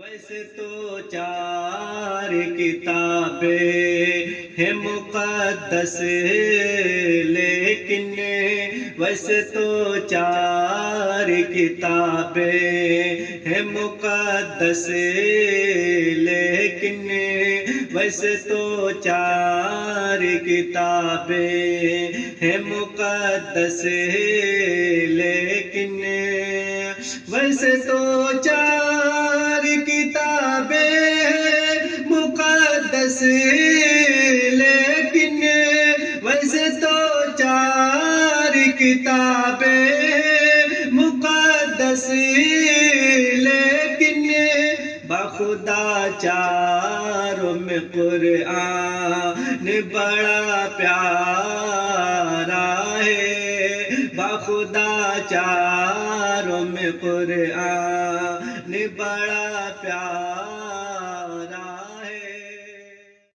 ویسے تو چار کتابیں ہیں مقدس، لیکن ویسے تو چار کتابیں ہیں مقدس، لیکن ویسے تو چار کتابیں ہیں مقدس، لیکن ویسے تو چار کتابیں ہیں مقدس، لیکن ویسے تو چار کتابیں ہیں مقدس، لیکن بخدا چاروں میں قرآن بڑا پیارا ہے، بخدا چاروں میں قرآن بڑا پیارا